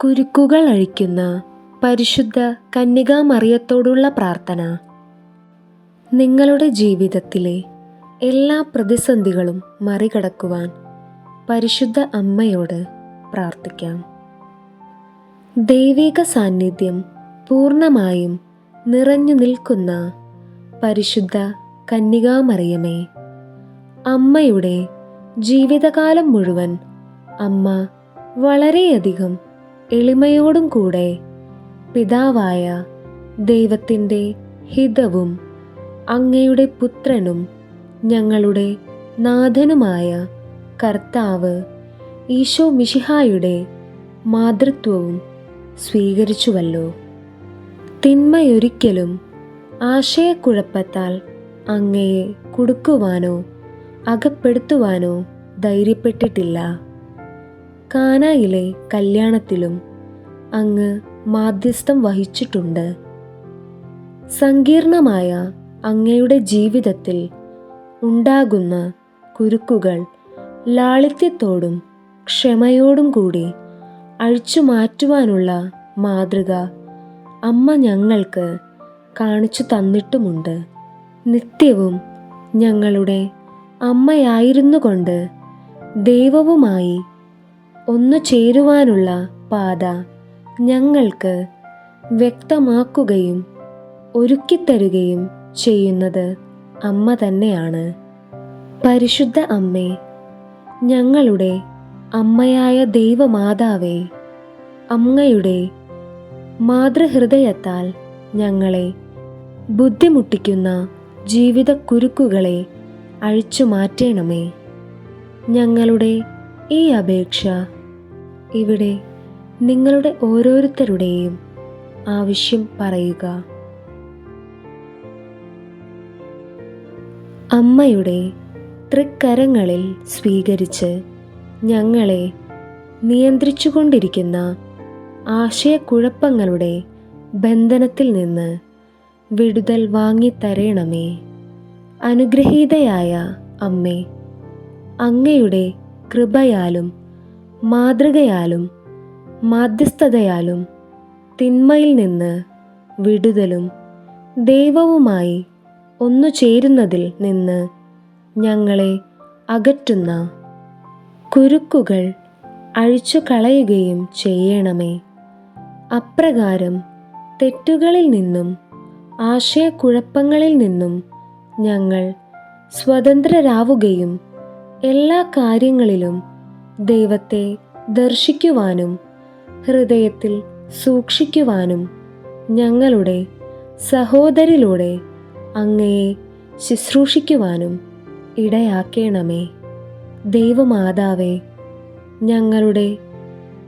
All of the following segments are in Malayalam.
കുരുക്കുകൾ അഴിക്കുന്ന പരിശുദ്ധ കന്യകാമറിയത്തോടുള്ള പ്രാർത്ഥന. നിങ്ങളുടെ ജീവിതത്തിലെ എല്ലാ പ്രതിസന്ധികളും മറികടക്കുവാൻ പരിശുദ്ധ അമ്മയോട് പ്രാർത്ഥിക്കാം. ദൈവിക സാന്നിധ്യം പൂർണ്ണമായും നിറഞ്ഞു നിൽക്കുന്ന പരിശുദ്ധ കന്യകാമറിയമേ, അമ്മയുടെ ജീവിതകാലം മുഴുവൻ അമ്മ വളരെയധികം എളിമയോടും കൂടെ പിതാവായ ദൈവത്തിൻ്റെ ഹിതവും അങ്ങയുടെ പുത്രനും ഞങ്ങളുടെ നാഥനുമായ കർത്താവ് ഈശോ മിശിഹായുടെ മാതൃത്വവും സ്വീകരിച്ചുവല്ലോ. തിന്മയൊരിക്കലും ആശയക്കുഴപ്പത്താൽ അങ്ങയെ കുടുക്കുവാനോ അകപ്പെടുത്തുവാനോ ധൈര്യപ്പെട്ടിട്ടില്ല. കാനായിലെ കല്യാണത്തിലും അങ്ങ് മാധ്യസ്ഥം വഹിച്ചിട്ടുണ്ട്. സങ്കീർണമായ അങ്ങയുടെ ജീവിതത്തിൽ ഉണ്ടാകുന്ന കുരുക്കുകൾ ലാളിത്യത്തോടും ക്ഷമയോടും കൂടി അഴിച്ചുമാറ്റുവാനുള്ള മാതൃക അമ്മ ഞങ്ങൾക്ക് കാണിച്ചു തന്നിട്ടുമുണ്ട്. നിത്യവും ഞങ്ങളുടെ അമ്മയായിരുന്നുകൊണ്ട് ദൈവവുമായി ഒന്നു ചേരുവാനുള്ള പാത ഞങ്ങൾക്ക് വ്യക്തമാക്കുകയും ഒരുക്കിത്തരുകയും ചെയ്യുന്നത് അമ്മ തന്നെയാണ്. പരിശുദ്ധ അമ്മേ, ഞങ്ങളുടെ അമ്മയായ ദൈവമാതാവേ, അങ്ങയുടെ മാതൃഹൃദയത്താൽ ഞങ്ങളെ ബുദ്ധിമുട്ടിക്കുന്ന ജീവിതക്കുരുക്കുകളെ അഴിച്ചു മാറ്റണമേ. ഞങ്ങളുടെ ഈ അപേക്ഷ ഇവിടെ നിങ്ങളുടെ ഓരോരുത്തരുടെയും ആവശ്യം പറയുക. അമ്മയുടെ തൃക്കരങ്ങളിൽ സ്വീകരിച്ച് ഞങ്ങളെ നിയന്ത്രിച്ചുകൊണ്ടിരിക്കുന്ന ആശയക്കുഴപ്പങ്ങളുടെ ബന്ധനത്തിൽ നിന്ന് വിടുതൽ വാങ്ങിത്തരേണമേ. അനുഗ്രഹീതയായ അമ്മേ, അങ്ങയുടെ കൃപയാലും മാതൃകയാലും മാധ്യസ്ഥതയാലും തിന്മയിൽ നിന്ന് വിടുതലും ദൈവവുമായി ഒന്നു ചേരുന്നതിൽ നിന്ന് ഞങ്ങളെ അകറ്റുന്ന കുരുക്കുകൾ അഴിച്ചു കളയുകയും ചെയ്യണമേ. അപ്രകാരം തെറ്റുകളിൽ നിന്നും ആശയക്കുഴപ്പങ്ങളിൽ നിന്നും ഞങ്ങൾ സ്വതന്ത്രരാവുകയും എല്ലാ കാര്യങ്ങളിലും ദൈവത്തെ ദർശിക്കുവാനും ഹൃദയത്തിൽ സൂക്ഷിക്കുവാനും ഞങ്ങളുടെ സഹോദരിലൂടെ അങ്ങയെ ശുശ്രൂഷിക്കുവാനും ഇടയാക്കേണമേ. ദൈവമാതാവേ, ഞങ്ങളുടെ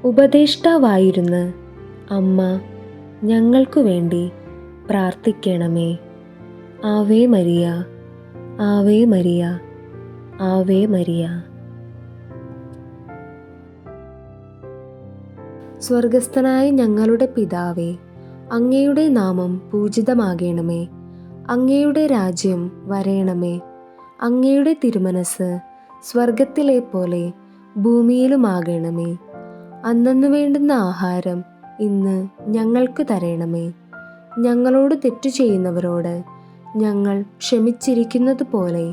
ഉപദേഷ്ടാവായിരുന്ന അമ്മ ഞങ്ങൾക്കു വേണ്ടി പ്രാർത്ഥിക്കണമേ. Ave Maria, Ave Maria, Ave Maria. സ്വർഗസ്ഥനായ ഞങ്ങളുടെ പിതാവേ, അങ്ങയുടെ നാമം പൂജിതമാകണമേ. അങ്ങയുടെ രാജ്യം വരേണമേ. അങ്ങയുടെ തിരുമനസ് സ്വർഗത്തിലെ പോലെ ഭൂമിയിലുമാകണമേ. അന്നന്നു വേണ്ടുന്ന ആഹാരം ഇന്ന് ഞങ്ങൾക്ക് തരണമേ. ഞങ്ങളോട് തെറ്റു ചെയ്യുന്നവരോട് ഞങ്ങൾ ക്ഷമിച്ചിരിക്കുന്നത് പോലെ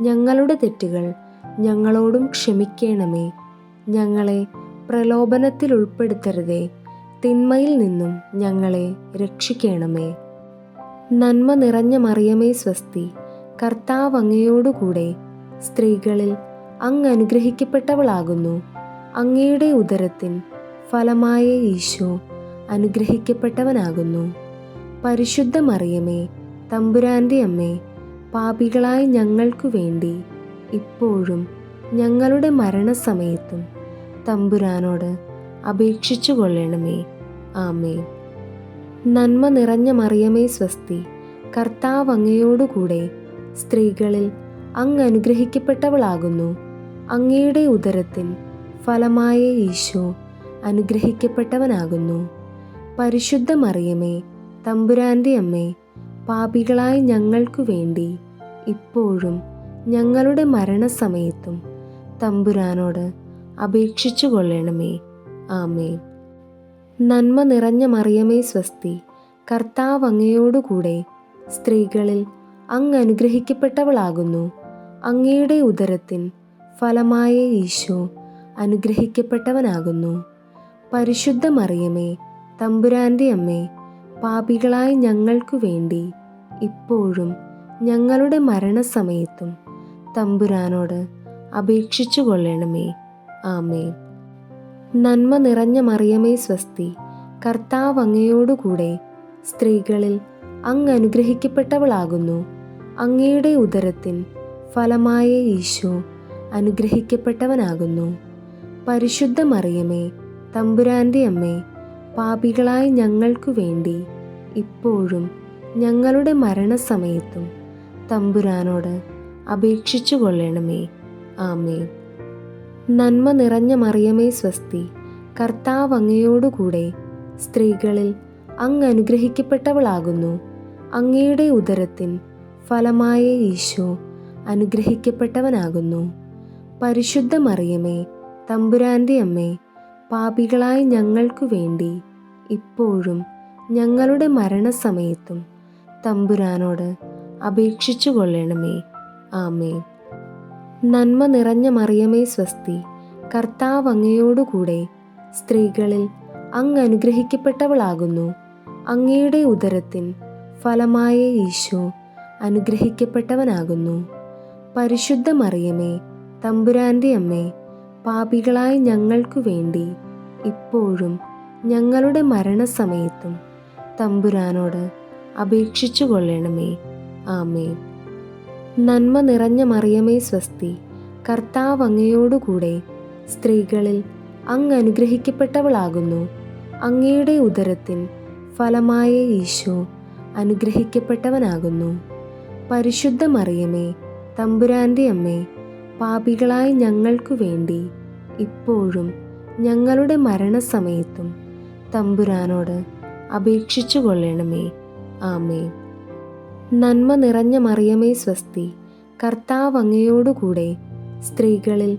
ഞങ്ങളുടെ തെറ്റുകൾ ഞങ്ങളോടും ക്ഷമിക്കണമേ. ഞങ്ങളെ പ്രലോഭനത്തിൽ ഉൾപ്പെടുത്തരുതേ, തിന്മയിൽ നിന്നും ഞങ്ങളെ രക്ഷിക്കണമേ. നന്മ നിറഞ്ഞ മറിയമേ സ്വസ്തി, കർത്താവ് അങ്ങയോടുകൂടെ സ്ത്രീകളിൽ അങ്ങ് അനുഗ്രഹിക്കപ്പെട്ടവളാകുന്നു. അങ്ങയുടെ ഉദരത്തിൻ ഫലമായ ഈശോ അനുഗ്രഹിക്കപ്പെട്ടവനാകുന്നു. പരിശുദ്ധ മറിയമേ, തമ്പുരാൻ്റെ അമ്മേ, പാപികളായ ഞങ്ങൾക്കു വേണ്ടി ഇപ്പോഴും ഞങ്ങളുടെ മരണസമയത്തും തമ്പുരാനോട് അപേക്ഷിച്ചു കൊള്ളണമേ. ആമേൻ. നന്മ നിറഞ്ഞ മറിയമേ സ്വസ്തി, കർത്താവ് അങ്ങയോടുകൂടെ സ്ത്രീകളിൽ അങ്ങ് അനുഗ്രഹിക്കപ്പെട്ടവളാകുന്നു. അങ്ങയുടെ ഉദരത്തിൻ ഫലമായ ഈശോ അനുഗ്രഹിക്കപ്പെട്ടവനാകുന്നു. പരിശുദ്ധ മറിയമേ, തമ്പുരാൻ്റെ അമ്മേ, പാപികളായ ഞങ്ങൾക്കു വേണ്ടി ഇപ്പോഴും ഞങ്ങളുടെ മരണസമയത്തും തമ്പുരാനോട് അപേക്ഷിച്ചു കൊള്ളണമേ. ആമേൻ. നന്മ നിറഞ്ഞ മറിയമേ സ്വസ്തി, കർത്താവ് അങ്ങയോടുകൂടെ സ്ത്രീകളിൽ അങ്ങ് അനുഗ്രഹിക്കപ്പെട്ടവളാകുന്നു. അങ്ങയുടെ ഉദരത്തിൻ ഫലമായ ഈശോ അനുഗ്രഹിക്കപ്പെട്ടവനാകുന്നു. പരിശുദ്ധ മറിയമേ, തമ്പുരാൻ്റെ അമ്മേ, പാപികളായ ഞങ്ങൾക്കു വേണ്ടി ഇപ്പോഴും ഞങ്ങളുടെ മരണസമയത്തും തമ്പുരാനോട് അപേക്ഷിച്ചു കൊള്ളണമേ. ആമേൻ. നന്മ നിറഞ്ഞ മറിയമേ സ്വസ്തി, കർത്താവ് അങ്ങയോടുകൂടെ സ്ത്രീകളിൽ അങ്ങ് അനുഗ്രഹിക്കപ്പെട്ടവളാകുന്നു. അങ്ങയുടെ ഉദരത്തിൻ ഫലമായ ഈശോ അനുഗ്രഹിക്കപ്പെട്ടവനാകുന്നു. പരിശുദ്ധ മറിയമേ, തമ്പുരാൻ്റെ അമ്മേ, പാപികളായ ഞങ്ങൾക്കു വേണ്ടി ഇപ്പോഴും ഞങ്ങളുടെ മരണസമയത്തും തമ്പുരാനോട് അപേക്ഷിച്ചു കൊള്ളണമേ. ആമേൻ. നന്മ നിറഞ്ഞ മറിയമേ സ്വസ്തി, കർത്താവ് അങ്ങയോടുകൂടെ സ്ത്രീകളിൽ അങ്ങ് അനുഗ്രഹിക്കപ്പെട്ടവളാകുന്നു. അങ്ങയുടെ ഉദരത്തിൻ ഫലമായ ഈശോ അനുഗ്രഹിക്കപ്പെട്ടവനാകുന്നു. പരിശുദ്ധ മറിയമേ, തമ്പുരാൻ്റെ അമ്മേ, പാപികളായ ഞങ്ങൾക്കു വേണ്ടി ഇപ്പോഴും ഞങ്ങളുടെ മരണസമയത്തും തമ്പുരാനോട് അപേക്ഷിച്ചു കൊള്ളണമേ. ആമേൻ. നന്മ നിറഞ്ഞ മറിയമേ സ്വസ്തി, കർത്താവ് അങ്ങയോടുകൂടെ സ്ത്രീകളിൽ അങ്ങ് അനുഗ്രഹിക്കപ്പെട്ടവളാകുന്നു. അങ്ങയുടെ ഉദരത്തിൻ ഫലമായ ഈശോ അനുഗ്രഹിക്കപ്പെട്ടവനാകുന്നു. പരിശുദ്ധ മറിയമേ, തമ്പുരാൻ്റെ അമ്മേ, പാപികളായ ഞങ്ങൾക്കു വേണ്ടി ഇപ്പോഴും ഞങ്ങളുടെ മരണസമയത്തും തമ്പുരാനോട് അപേക്ഷിച്ചു കൊള്ളണമേ. ആമേൻ. നന്മ നിറഞ്ഞ മറിയമേ സ്വസ്തി, കർത്താവ് അങ്ങയോടുകൂടെ സ്ത്രീകളിൽ അങ്ങ് അനുഗ്രഹിക്കപ്പെട്ടവളാകുന്നു. അങ്ങയുടെ ഉദരത്തിൻ ഫലമായ ഈശോ അനുഗ്രഹിക്കപ്പെട്ടവനാകുന്നു. പരിശുദ്ധ മറിയമേ, തമ്പുരാൻ്റെ അമ്മേ, പാപികളായ ഞങ്ങൾക്കു വേണ്ടി ഇപ്പോഴും ഞങ്ങളുടെ മരണസമയത്തും തമ്പുരാനോട് അപേക്ഷിച്ചു കൊള്ളണമേ. ആമേൻ. നന്മ നിറഞ്ഞ മറിയമേ സ്വസ്തി, കർത്താവ് അങ്ങയോടുകൂടെ സ്ത്രീകളിൽ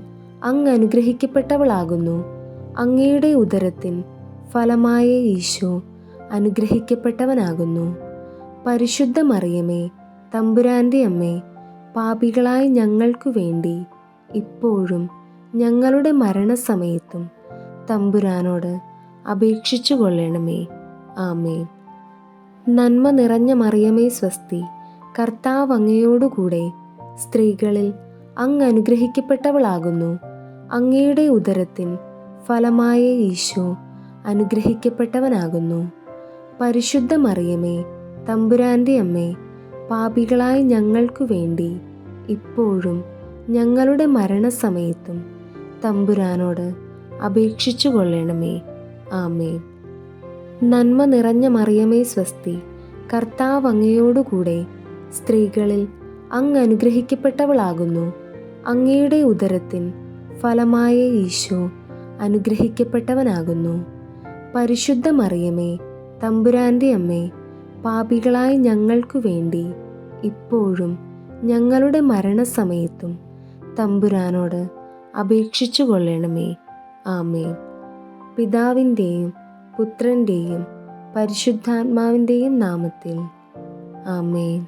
അങ്ങ് അനുഗ്രഹിക്കപ്പെട്ടവളാകുന്നു. അങ്ങയുടെ ഉദരത്തിൻ ഫലമായ ഈശോ അനുഗ്രഹിക്കപ്പെട്ടവനാകുന്നു. പരിശുദ്ധ മറിയമേ, തമ്പുരാൻ്റെ അമ്മേ, പാപികളായ ഞങ്ങൾക്കു വേണ്ടി ഇപ്പോഴും ഞങ്ങളുടെ മരണസമയത്തും തമ്പുരാനോട് അപേക്ഷിച്ചു കൊള്ളണമേ. ആമേൻ. നന്മ നിറഞ്ഞ മറിയമേ സ്വസ്തി, കർത്താവ് അങ്ങയോടുകൂടെ സ്ത്രീകളിൽ അങ്ങ് അനുഗ്രഹിക്കപ്പെട്ടവളാകുന്നു. അങ്ങയുടെ ഉദരത്തിൻ ഫലമായ ഈശോ അനുഗ്രഹിക്കപ്പെട്ടവനാകുന്നു. പരിശുദ്ധ മറിയമേ, തമ്പുരാൻ്റെ അമ്മേ, പാപികളായ ഞങ്ങൾക്കു വേണ്ടി ഇപ്പോഴും ഞങ്ങളുടെ മരണസമയത്തും തമ്പുരാനോട് അപേക്ഷിച്ചു കൊള്ളണമേ. ആമേൻ. നന്മ നിറഞ്ഞ മറിയമേ സ്വസ്തി, കർത്താവ് അങ്ങയോടുകൂടെ സ്ത്രീകളിൽ അങ്ങ് അനുഗ്രഹിക്കപ്പെട്ടവളാകുന്നു. അങ്ങയുടെ ഉദരത്തിൻ ഫലമായ ഈശോ അനുഗ്രഹിക്കപ്പെട്ടവനാകുന്നു. പരിശുദ്ധ മറിയമേ, തമ്പുരാൻ്റെ അമ്മേ, പാപികളായ ഞങ്ങൾക്കു വേണ്ടി ഇപ്പോഴും ഞങ്ങളുടെ മരണസമയത്തും തമ്പുരാനോട് അപേക്ഷിച്ചു കൊള്ളണമേ. ആമേൻ. പിതാവിൻ്റെയും പുത്രൻ്റെയും പരിശുദ്ധാത്മാവിൻ്റെയും നാമത്തിൽ. ആമേൻ.